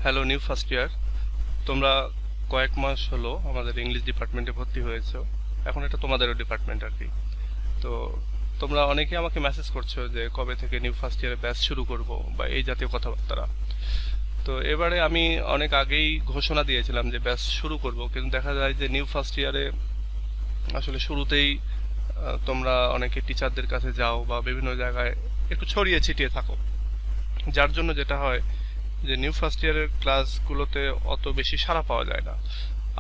Hello new first year. তোমরা কয়েক মাস হলো আমাদের ইংলিশ ডিপার্টমেন্টে ভর্তি হয়েছো। এখন এটা তোমাদেরও ডিপার্টমেন্ট আর কি। তো তোমরা অনেকে আমাকে মেসেজ করছো যে কবে থেকে নিউ ফার্স্ট ইয়ারে ব্যাচ শুরু করব বা এই জাতীয় কথাবার্তা। তো এবারে আমি অনেক আগেই ঘোষণা দিয়েছিলাম যে ব্যাচ শুরু করব, কিন্তু দেখা যায় যে নিউ ফার্স্ট ইয়ারে আসলে শুরুতেই তোমরা অনেকে টিচারদের কাছে যাও বা বিভিন্ন জায়গায় একটু ছড়িয়ে ছিটিয়ে থাকো, যার জন্য যেটা হয় যে নিউ ফার্স্ট ইয়ারের ক্লাসগুলোতে অত বেশি সাড়া পাওয়া যায় না।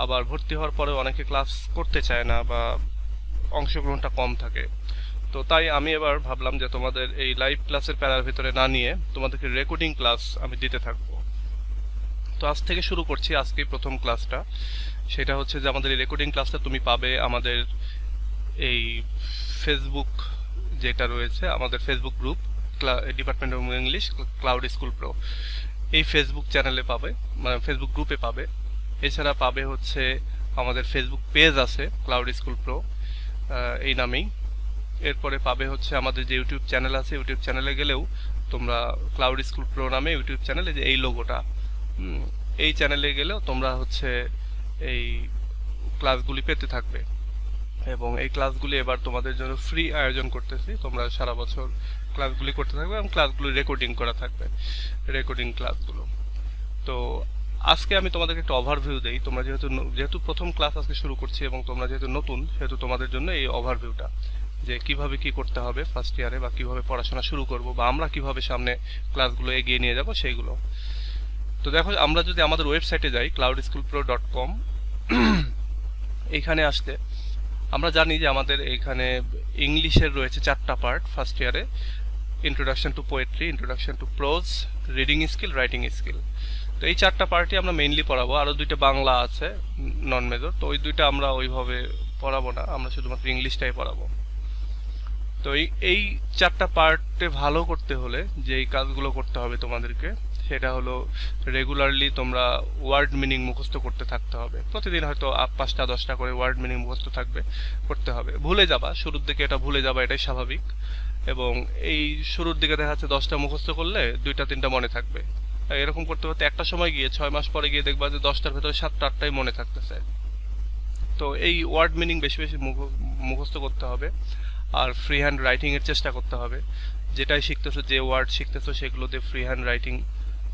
আবার ভর্তি হওয়ার পরে অনেকে ক্লাস করতে চায় না বা অংশগ্রহণটা কম থাকে। তো তাই আমি এবার ভাবলাম যে তোমাদের এই লাইভ ক্লাসের প্যারার ভিতরে না নিয়ে তোমাদেরকে রেকর্ডিং ক্লাস আমি দিতে থাকবো। তো আজ থেকে শুরু করছি, আজকেই প্রথম ক্লাসটা। সেটা হচ্ছে যে আমাদের এই রেকর্ডিং ক্লাসটা তুমি পাবে আমাদের এই ফেসবুক যেটা রয়েছে, আমাদের Facebook group department of English cloud school pro, এই ফেসবুক চ্যানেলে পাবে, মানে ফেসবুক গ্রুপে পাবে। এছাড়া পাবে হচ্ছে আমাদের ফেসবুক পেজ আছে ক্লাউড স্কুল প্রো এই নামেই। এরপরে পাবে হচ্ছে আমাদের যে ইউটিউব চ্যানেল আছে, ইউটিউব চ্যানেলে গেলেও তোমরা ক্লাউড স্কুল প্রো নামে ইউটিউব চ্যানেলে যে এই লোগোটা, এই চ্যানেলে গেলেও তোমরা হচ্ছে এই ক্লাসগুলি পেতে থাকবে। এবং এই ক্লাসগুলি এবার তোমাদের জন্য ফ্রি আয়োজন করতেছি, তোমরা সারা বছর ক্লাসগুলি করতে থাকবে এবং ক্লাসগুলি রেকর্ডিং করা থাকবে, রেকর্ডিং ক্লাসগুলো। তো আজকে আমি তোমাদেরকে একটা ওভারভিউ দেই। তোমরা যেহেতু প্রথম ক্লাস আজকে শুরু করছি এবং তোমরা যেহেতু নতুন, সেহেতু তোমাদের জন্য এই ওভারভিউটা যে কিভাবে কি করতে হবে ফার্স্ট ইয়ারে, বা কিভাবে পড়াশোনা শুরু করব, বা আমরা কিভাবে সামনে ক্লাসগুলো এগিয়ে নিয়ে যাব সেইগুলো। তো দেখো, আমরা যদি আমাদের ওয়েবসাইটে যাই cloudschoolpro.com, এইখানে আসতে আমরা জানি যে আমাদের এইখানে ইংলিশের রয়েছে 4টা পার্ট ফার্স্ট ইয়ারে: introduction to poetry, introduction to pros, reading skill, writing skill. তো এই 4টা পার্টই আমরা মেইনলি পড়াবো। আরও 2টা বাংলা আছে নন মেজর, তো ওই 2টা আমরা ওইভাবে পড়াবো না, আমরা শুধুমাত্র ইংলিশটাই পড়াবো। তো এই 4টা পার্টে ভালো করতে হলে যেই কাজগুলো করতে হবে তোমাদেরকে, সেটা হলো রেগুলারলি তোমরা ওয়ার্ড মিনিং মুখস্থ করতে থাকতে হবে। প্রতিদিন হয়তো 5টা 10টা করে ওয়ার্ড মিনিং মুখস্থ করতে হবে। ভুলে যাবা, শুরুর দিকে এটা ভুলে যাবা, এটাই স্বাভাবিক। এবং এই শুরুর দিকে দেখা যাচ্ছে 10টা মুখস্থ করলে 2টা 3টা মনে থাকবে। এরকম করতে করতে একটা সময় গিয়ে 6 মাস পরে গিয়ে দেখবা যে 10টার ভেতরে 7টা 8টাই মনে থাকতেছে। তো এই ওয়ার্ড মিনিং বেশি বেশি মুখস্থ করতে হবে। আর ফ্রি হ্যান্ড রাইটিং এর চেষ্টা করতে হবে। যেটাই শিখতেছো, যে ওয়ার্ড শিখতেছো, সেগুলো দিয়ে ফ্রি হ্যান্ড রাইটিং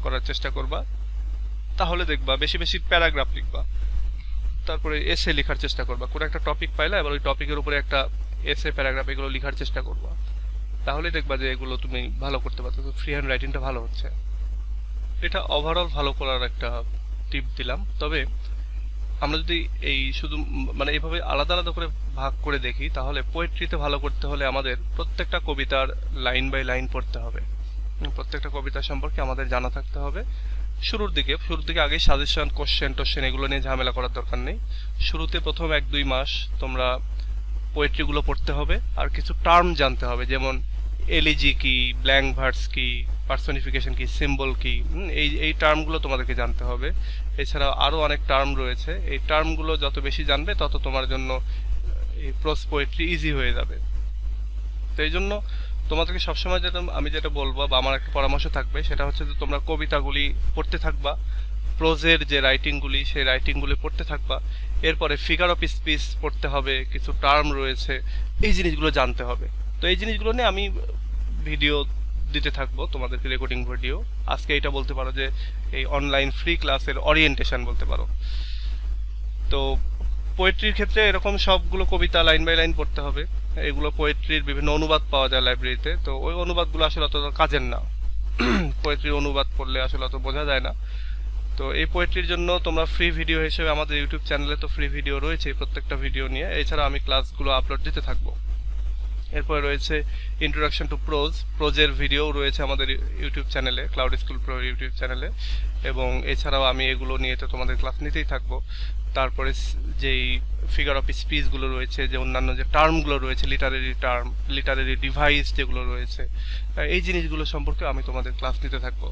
করার চেষ্টা করবা। তাহলে দেখবা বেশি বেশি প্যারাগ্রাফ লিখবা। তারপরে এসে লেখার চেষ্টা করবা। কোনো একটা টপিক পাইলা, এবার ওই টপিকের উপরে একটা এসে প্যারাগ্রাফ এগুলো লেখার চেষ্টা করবা। তাহলে দেখবা যে এগুলো তুমি ভালো করতে পারছো, ফ্রি হ্যান্ড রাইটিংটা ভালো হচ্ছে। এটা ওভারঅল ভালো করার একটা টিপ দিলাম। তবে আমরা যদি এই শুধু মানে এইভাবে আলাদা আলাদা করে ভাগ করে দেখি, তাহলে পোয়েট্রিতে ভালো করতে হলে আমাদের প্রত্যেকটা কবিতার লাইন বাই লাইন পড়তে হবে, প্রত্যেকটা কবিতা সম্পর্কে আমাদের জানা থাকতে হবে। শুরুর দিকে আগে সাজেশন, কোশ্চেন এগুলো নিয়ে ঝামেলা করার দরকার নেই। শুরুতে প্রথম 1-2 মাস তোমরা পোয়েট্রিগুলো পড়তে হবে, আর কিছু টার্ম জানতে হবে, যেমন এলিজি কি, ব্ল্যাঙ্ক ভার্স কি, পার্সনিফিকেশন কি, সিম্বল কি, এই টার্মগুলো তোমাদেরকে জানতে হবে। এছাড়া আরও অনেক টার্ম রয়েছে। এই টার্মগুলো যত বেশি জানবে তত তোমার জন্য এই প্রোজ পোয়েট্রি ইজি হয়ে যাবে। তো এই জন্য তোমাদেরকে সবসময় যেটা বলবো বা আমার একটা পরামর্শ থাকবে, সেটা হচ্ছে যে তোমরা কবিতাগুলি পড়তে থাকবা, প্রোজের যে রাইটিংগুলি সেই রাইটিংগুলি পড়তে থাকবা। এরপরে ফিগার অফ স্পিচ পড়তে হবে, কিছু টার্ম রয়েছে, এই জিনিসগুলো জানতে হবে। তো এই জিনিসগুলো নিয়ে আমি ভিডিও দিতে থাকবো তোমাদেরকে, রেকর্ডিং ভিডিও। আজকে এটা বলতে পারো যে এই অনলাইন ফ্রি ক্লাসের ওরিয়েন্টেশন বলতে পারো। তো পোয়েট্রির ক্ষেত্রে এরকম সবগুলো কবিতা লাইন বাই লাইন পড়তে হবে। এগুলো পোয়েট্রির বিভিন্ন অনুবাদ পাওয়া যায় লাইব্রেরিতে, তো ওই অনুবাদগুলো আসলে অত কাজের না। পোয়েট্রির অনুবাদ পড়লে আসলে অত বোঝা যায় না। তো এই পোয়েট্রির জন্য তোমরা ফ্রি ভিডিও হিসেবে আমাদের ইউটিউব চ্যানেলে তো ফ্রি ভিডিও রয়েছে প্রত্যেকটা ভিডিও নিয়ে। এছাড়া আমি ক্লাসগুলো আপলোড দিতে থাকবো। এরপরে রয়েছে ইন্ট্রোডাকশন টু প্রোজের ভিডিও রয়েছে আমাদের ইউটিউব চ্যানেলে, ক্লাউড স্কুল প্রো ইউটিউব চ্যানেলে। এবং এছাড়াও আমি এগুলো নিয়ে তো তোমাদের ক্লাস নিতেই থাকবো। তারপরে যেই ফিগার অফ স্পিচগুলো রয়েছে, যে অন্যান্য যে টার্মগুলো রয়েছে, লিটারেরি ডিভাইস যেগুলো রয়েছে, এই জিনিসগুলো সম্পর্কে আমি তোমাদের ক্লাস নিতে থাকবো।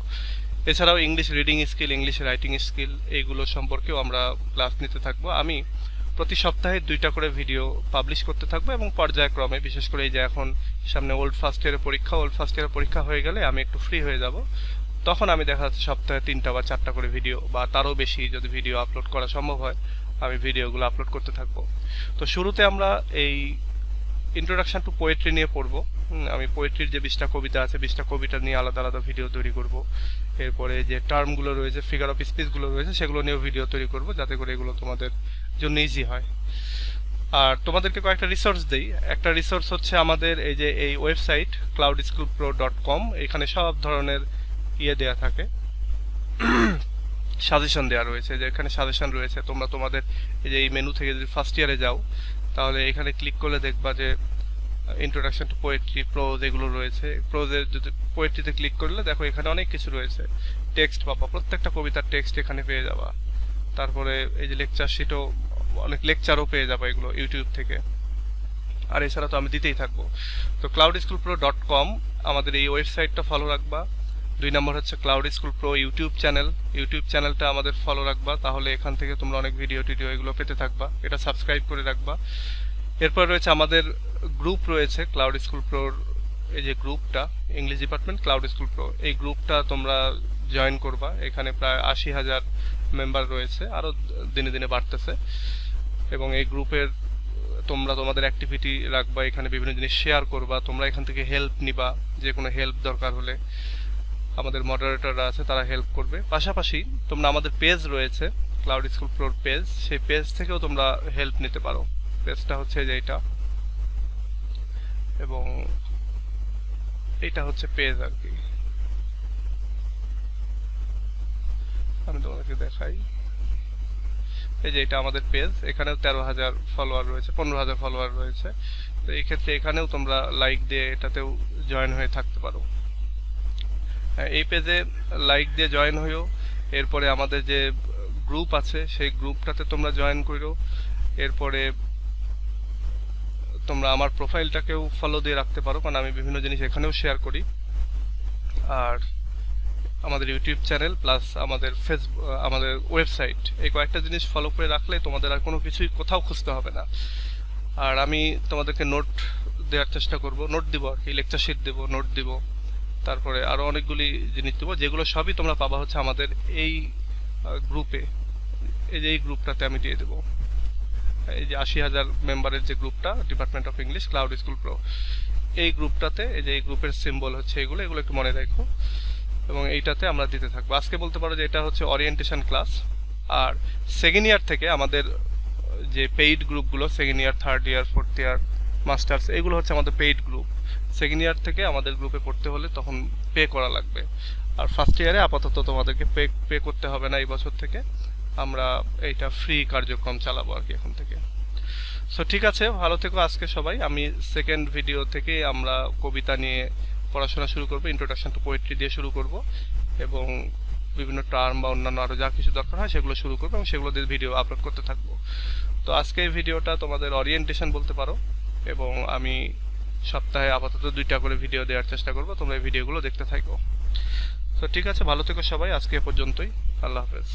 এছাড়াও English reading skill, English writing skill, এইগুলো সম্পর্কেও আমরা ক্লাস নিতে থাকবো। আমি প্রতি সপ্তাহে 2টা করে ভিডিও পাবলিশ করতে থাকবো এবং পর্যায়ক্রমে, বিশেষ করে এই যে এখন সামনে ওল্ড ফার্স্ট ইয়ারের পরীক্ষা হয়ে গেলে আমি একটু ফ্রি হয়ে যাব, তখন আমি দেখা যাচ্ছে সপ্তাহে 3টা বা 4টা করে ভিডিও বা তারও বেশি যদি ভিডিও আপলোড করা সম্ভব হয়, আমি ভিডিওগুলো আপলোড করতে থাকবো। তো শুরুতে আমরা এই ইন্ট্রোডাকশন টু পোয়েট্রি নিয়ে পড়বো। আমি পোয়েট্রির যে 20টা কবিতা আছে 20টা কবিতা নিয়ে আলাদা আলাদা ভিডিও তৈরি করব। এরপরে যে টার্মগুলো রয়েছে, ফিগার অফ স্পিচগুলো রয়েছে, সেগুলো নিয়েও ভিডিও তৈরি করব, যাতে করে এগুলো তোমাদের জন্য ইজি হয়। আর তোমাদেরকে কয়েকটা রিসোর্স দেই। একটা রিসোর্স হচ্ছে আমাদের এই যে এই ওয়েবসাইট cloudschoolpro.com, এখানে সব ধরনের দেয়া থাকে, সাজেশন দেওয়া রয়েছে। যে এখানে সাজেশন রয়েছে, তোমরা তোমাদের এই যে এই মেনু থেকে যদি ফার্স্ট ইয়ারে যাও, তাহলে এখানে ক্লিক করলে দেখবা যে ইন্ট্রোডাকশন টু পোয়েট্রি, প্রোজ এগুলো রয়েছে। প্রোজের যদি পোয়েট্রিতে ক্লিক করলে দেখো এখানে অনেক কিছু রয়েছে, টেক্সট পাবা, প্রত্যেকটা কবিতার টেক্সট এখানে পেয়ে যাবা। তারপরে এই যে লেকচার শিটও, অনেক লেকচারও পেয়ে যাবো এগুলো ইউটিউব থেকে। আর এছাড়া তো আমি দিতেই থাকবো। তো cloudschoolpro.com আমাদের এই ওয়েবসাইটটা ফলো রাখবা। 2 নম্বর হচ্ছে ক্লাউড স্কুল প্রো ইউটিউব চ্যানেলটা আমাদের ফলো রাখবা, তাহলে এখান থেকে তোমরা অনেক ভিডিও টিডিও এগুলো পেতে থাকবা। এটা সাবস্ক্রাইব করে রাখবা। এরপর রয়েছে আমাদের গ্রুপ রয়েছে ক্লাউড স্কুল প্রোর, এই যে গ্রুপটা English department cloud school pro, এই গ্রুপটা তোমরা জয়েন করবা। এখানে প্রায় 80,000 মেম্বার রয়েছে, আরও দিনে দিনে বাড়তেছে। এবং এই গ্রুপের তোমরা তোমাদের অ্যাক্টিভিটি রাখবা, এখানে বিভিন্ন জিনিস শেয়ার করবা, তোমরা এখান থেকে হেল্প নিবা, যে কোনো হেল্প দরকার হলে আমাদের মডারেটররা আছে, তারা হেল্প করবে। পাশাপাশি তোমরা আমাদের পেজ রয়েছে ক্লাউড স্কুল প্রোর পেজ, সেই পেজ থেকেও তোমরা হেল্প নিতে পারো। পেজটা হচ্ছে যে এইটা, এবং এইটা হচ্ছে পেজ আর কি। আমি তোমাদেরকে দেখাই, এই যে এটা আমাদের পেজ, এখানেও 13,000 ফলোয়ার রয়েছে, 15,000 ফলোয়ার রয়েছে। তো এই ক্ষেত্রে এখানেও তোমরা লাইক দিয়ে এটাতেও জয়েন হয়ে থাকতে পারো। এই পেজে লাইক দিয়ে জয়েন হইও। এরপরে আমাদের যে গ্রুপ আছে সেই গ্রুপটাতে তোমরা জয়েন করো। এরপরে তোমরা আমার প্রোফাইলটাকেও ফলো দিয়ে রাখতে পারো, কারণ আমি বিভিন্ন জিনিস এখানেও শেয়ার করি। আর আমাদের ইউটিউব চ্যানেল প্লাস আমাদের ফেসবুক, আমাদের ওয়েবসাইট, এই কয়েকটা জিনিস ফলো করে রাখলে তোমাদের আর কোনো কিছুই কোথাও খুঁজতে হবে না। আর আমি তোমাদেরকে নোট দেওয়ার চেষ্টা করব, নোট দিব আর কি, লেকচার শিট দেবো, নোট দিব, তারপরে আরও অনেকগুলি জিনিস দেবো, যেগুলো সবই তোমরা পাবা হচ্ছে আমাদের এই গ্রুপে। এই যে এই গ্রুপটাতে আমি দিয়ে দেবো, এই যে 80,000 মেম্বারের যে গ্রুপটা department of English cloud school pro, এই গ্রুপটাতে এই যে এই গ্রুপের সিম্বল হচ্ছে এগুলো একটু মনে রাখো, এবং এইটাতে আমরা দিতে থাকবো। আজকে বলতে পারো যে এটা হচ্ছে ওরিয়েন্টেশন ক্লাস। আর সেকেন্ড ইয়ার থেকে আমাদের যে পেইড গ্রুপগুলো, second year, third year, fourth year, masters, এগুলো হচ্ছে আমাদের পেইড গ্রুপ। সেকেন্ড ইয়ার থেকে আমাদের গ্রুপে পড়তে হলে তখন পে করা লাগবে। আর ফার্স্ট ইয়ারে আপাতত তোমাদেরকে পে করতে হবে না। এই বছর থেকে আমরা এইটা ফ্রি কার্যক্রম চালাবো আর কি এখন থেকে। সো ঠিক আছে, ভালো থেকো আজকে সবাই। আমি সেকেন্ড ভিডিও থেকে আমরা কবিতা নিয়ে পড়াশোনা শুরু করব, ইন্ট্রোডাকশন টু পোয়েট্রি দিয়ে শুরু করব, এবং বিভিন্ন টার্ম বা অন্যান্য আরও যা কিছু দরকার হয় সেগুলো শুরু করবো, এবং সেগুলো দিয়ে ভিডিও আপলোড করতে থাকবো। তো আজকে এই ভিডিওটা তোমাদের ওরিয়েন্টেশন বলতে পারো, এবং আমি সপ্তাহে আপাতত 2টা করে ভিডিও দেওয়ার চেষ্টা করব, তোমরা এই ভিডিওগুলো দেখতে থাকো। তো ঠিক আছে, ভালো থেকো সবাই, আজকে এ পর্যন্তই। আল্লাহ হাফেজ।